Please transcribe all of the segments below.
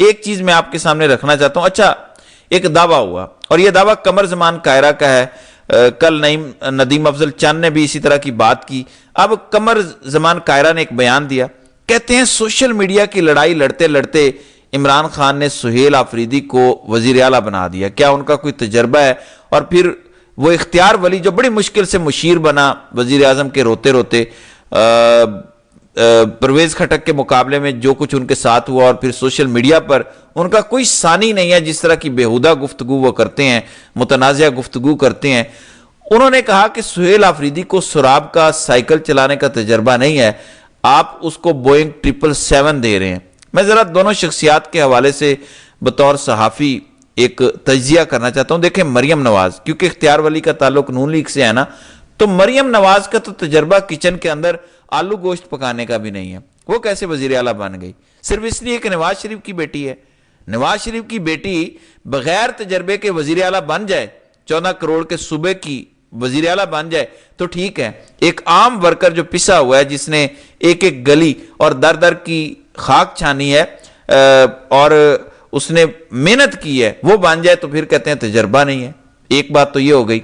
ایک چیز میں آپ کے سامنے رکھنا چاہتا ہوں. اچھا ایک دعویٰ ہوا اور یہ دعویٰ قمر زمان کائرہ کا ہے. کل ندیم افضل چند نے بھی اسی طرح کی بات کی. اب قمر زمان کائرہ نے ایک بیان دیا, کہتے ہیں سوشل میڈیا کی لڑائی لڑتے لڑتے عمران خان نے سہیل آفریدی کو وزیر اعلیٰ بنا دیا. کیا ان کا کوئی تجربہ ہے؟ اور پھر وہ اختیار ولی جو بڑی مشکل سے مشیر بنا وزیر اعظم کے روتے روتے, پرویز خٹک کے مقابلے میں جو کچھ ان کے ساتھ ہوا, اور پھر سوشل میڈیا پر ان کا کوئی ثانی نہیں ہے, جس طرح کی بیہودہ گفتگو وہ کرتے ہیں, متنازعہ گفتگو کرتے ہیں. انہوں نے کہا کہ سہیل آفریدی کو سراب کا سائیکل چلانے کا تجربہ نہیں ہے, آپ اس کو بوئنگ 777 دے رہے ہیں. میں ذرا دونوں شخصیات کے حوالے سے بطور صحافی ایک تجزیہ کرنا چاہتا ہوں. دیکھیں مریم نواز, کیونکہ اختیار ولی کا تعلق نون لیگ سے ہے نا, تو مریم نواز کا تو تجربہ کچن کے اندر آلو گوشت پکانے کا بھی نہیں ہے. وہ کیسے وزیر اعلیٰ بن گئی؟ صرف اس لیے کہ نواز شریف کی بیٹی ہے. نواز شریف کی بیٹی بغیر تجربے کے وزیر اعلیٰ بن جائے, 14 کروڑ کے صوبے کی وزیر اعلیٰ بن جائے تو ٹھیک ہے. ایک عام ورکر جو پسا ہوا ہے, جس نے ایک ایک گلی اور در در کی خاک چھانی ہے اور اس نے محنت کی ہے, وہ بن جائے تو پھر کہتے ہیں تجربہ نہیں ہے. ایک بات تو یہ ہو گئی.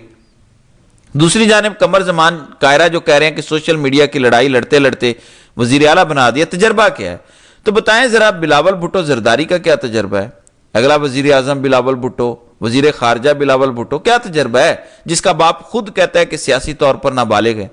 دوسری جانب قمر زمان کائرہ جو کہہ رہے ہیں کہ سوشل میڈیا کی لڑائی لڑتے لڑتے وزیر اعلیٰ بنا دیا, تجربہ کیا ہے؟ تو بتائیں ذرا بلاول بھٹو زرداری کا کیا تجربہ ہے؟ اگلا وزیر اعظم بلاول بھٹو, وزیر خارجہ بلاول بھٹو, کیا تجربہ ہے جس کا باپ خود کہتا ہے کہ سیاسی طور پر نابالغ ہے؟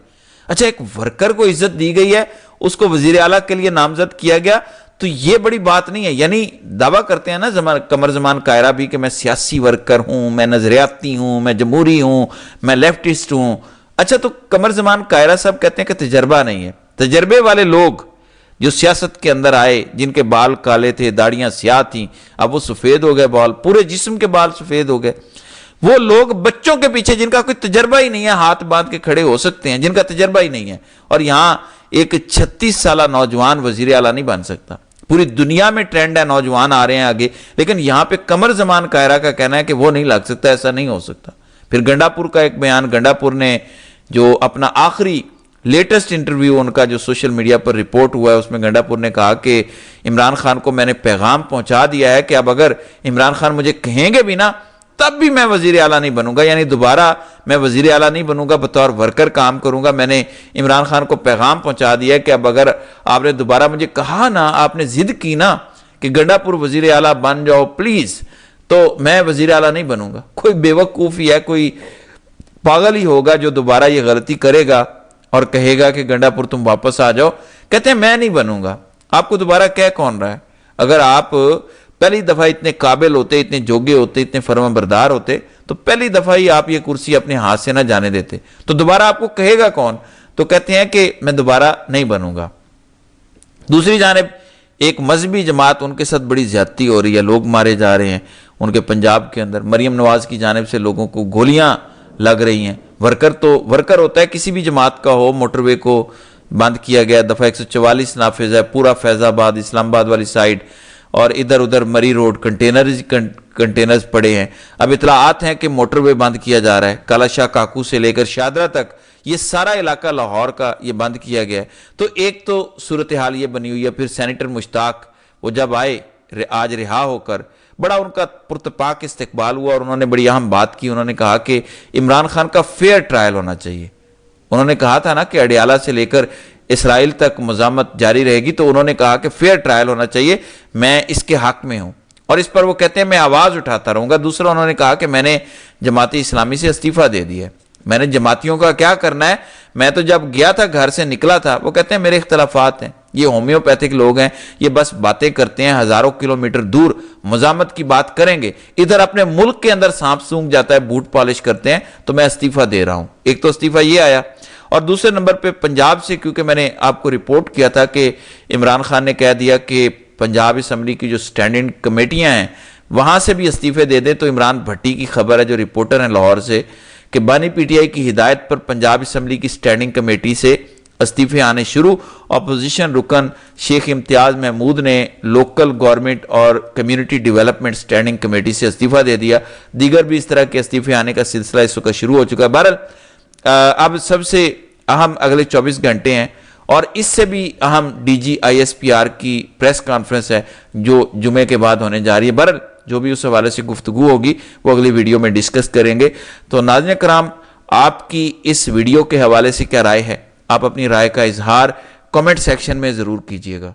اچھا ایک ورکر کو عزت دی گئی ہے, اس کو وزیر اعلیٰ کے لیے نامزد کیا گیا, تو یہ بڑی بات نہیں ہے. یعنی دعویٰ کرتے ہیں نا قمر زمان کائرہ بھی کہ میں سیاسی ورکر ہوں, میں نظریاتی ہوں, میں جمہوری ہوں, میں لیفٹسٹ ہوں. اچھا تو قمر زمان کائرہ صاحب کہتے ہیں کہ تجربہ نہیں ہے. تجربے والے لوگ جو سیاست کے اندر آئے, جن کے بال کالے تھے, داڑیاں سیاہ تھیں, اب وہ سفید ہو گئے بال, پورے جسم کے بال سفید ہو گئے. وہ لوگ بچوں کے پیچھے جن کا کوئی تجربہ ہی نہیں ہے ہاتھ باندھ کے کھڑے ہو سکتے ہیں, جن کا تجربہ ہی نہیں ہے. اور یہاں ایک 36 سالہ نوجوان وزیر اعلیٰ نہیں بن سکتا. پوری دنیا میں ٹرینڈ ہے, نوجوان آ رہے ہیں آگے, لیکن یہاں پہ قمر زمان کائرہ کا کہنا ہے کہ وہ نہیں لگ سکتا, ایسا نہیں ہو سکتا. پھر گنڈا پور کا ایک بیان, گنڈا پور نے جو اپنا آخری لیٹسٹ انٹرویو ان کا جو سوشل میڈیا پر رپورٹ ہوا ہے, اس میں گنڈا پور نے کہا کہ عمران خان کو میں نے پیغام پہنچا دیا ہے کہ اب اگر عمران خان مجھے کہیں گے بھی نا تب بھی میں وزیر اعلیٰ نہیں بنوں گا, یعنی دوبارہ میں وزیر اعلیٰ نہیں بنوں گا, بطور ورکر کام کروں گا. میں نے عمران خان کو پیغام پہنچا دیا ہے کہ اب اگر آپ نے دوبارہ مجھے کہا نا, آپ نے ضد کی نا کہ گنڈا پور وزیر اعلیٰ بن جاؤ پلیز, تو میں وزیر اعلیٰ نہیں بنوں گا. کوئی بے وقوف ہی ہے, کوئی پاگل ہی ہوگا جو دوبارہ یہ غلطی کرے گا اور کہے گا کہ گنڈا پور تم واپس آ جاؤ. کہتے ہیں میں نہیں بنوں گا. آپ کو دوبارہ کہہ کون رہا ہے؟ اگر آپ پہلی دفعہ اتنے قابل ہوتے, اتنے جوگے ہوتے, اتنے فرما بردار ہوتے, تو پہلی دفعہ ہی آپ یہ کرسی اپنے ہاتھ سے نہ جانے دیتے, تو دوبارہ آپ کو کہے گا کون؟ تو کہتے ہیں کہ میں دوبارہ نہیں بنوں گا. دوسری جانب ایک مذہبی جماعت, ان کے ساتھ بڑی زیادتی ہو رہی ہے, لوگ مارے جا رہے ہیں ان کے پنجاب کے اندر. مریم نواز کی جانب سے لوگوں کو گولیاں لگ رہی ہیں. ورکر تو ورکر ہوتا ہے, کسی بھی جماعت کا ہو. موٹر وے کو بند کیا گیا, دفعہ 144 نافذ ہے, پورا فیض آباد اسلام آباد والی سائڈ, اور ادھر ادھر مری روڈ کنٹینرز پڑے ہیں. اب اطلاعات ہیں کہ موٹر وے بند کیا جا رہا ہے, کالا شاہ کاکو سے لے کر شادرہ تک, یہ سارا علاقہ لاہور کا یہ بند کیا گیا ہے. تو ایک تو صورتحال یہ بنی ہوئی ہے. پھر سینیٹر مشتاق وہ جب آئے آج رہا ہو کر, بڑا ان کا پرتپاک استقبال ہوا, اور انہوں نے بڑی اہم بات کی. انہوں نے کہا کہ عمران خان کا فیئر ٹرائل ہونا چاہیے. انہوں نے کہا تھا نا کہ اڈیالہ سے لے کر اسرائیل تک مزاحمت جاری رہے گی, تو انہوں نے کہا کہ فیئر ٹرائل ہونا چاہیے, میں اس کے حق میں ہوں. اور اس پر وہ کہتے ہیں میں آواز اٹھاتا رہوں گا. دوسرا انہوں نے کہا کہ میں نے جماعت اسلامی سے استعفیٰ دے دیا ہے, میں نے جماعتیوں کا کیا کرنا ہے, میں تو جب گیا تھا گھر سے نکلا تھا. وہ کہتے ہیں میرے اختلافات ہیں, یہ ہومیوپیتھک لوگ ہیں, یہ بس باتیں کرتے ہیں, ہزاروں کلومیٹر دور مزاحمت کی بات کریں گے, ادھر اپنے ملک کے اندر سانپ سونگ جاتا ہے, بوٹ پالش کرتے ہیں, تو میں استعفیٰ دے رہا ہوں. ایک تو استعفیٰ یہ آیا. اور دوسرے نمبر پہ پنجاب سے, کیونکہ میں نے آپ کو رپورٹ کیا تھا کہ عمران خان نے کہہ دیا کہ پنجاب اسمبلی کی جو سٹینڈنگ کمیٹیاں ہیں وہاں سے بھی استعفے دے دیں. تو عمران بھٹی کی خبر ہے, جو رپورٹر ہیں لاہور سے, کہ بانی پی ٹی آئی کی ہدایت پر پنجاب اسمبلی کی سٹینڈنگ کمیٹی سے استعفے آنے شروع. اپوزیشن رکن شیخ امتیاز محمود نے لوکل گورنمنٹ اور کمیونٹی ڈیولپمنٹ سٹینڈنگ کمیٹی سے استعفیٰ دے دیا. دیگر بھی اس طرح کے استعفے آنے کا سلسلہ اس وقت شروع ہو چکا ہے. بہرحال اب سب سے اہم اگلے 24 گھنٹے ہیں, اور اس سے بھی اہم DGISPR کی پریس کانفرنس ہے جو جمعے کے بعد ہونے جا رہی ہے. بہرحال جو بھی اس حوالے سے گفتگو ہوگی وہ اگلی ویڈیو میں ڈسکس کریں گے. تو ناظرین کرام، آپ کی اس ویڈیو کے حوالے سے کیا رائے ہے؟ آپ اپنی رائے کا اظہار کمنٹ سیکشن میں ضرور کیجیے گا.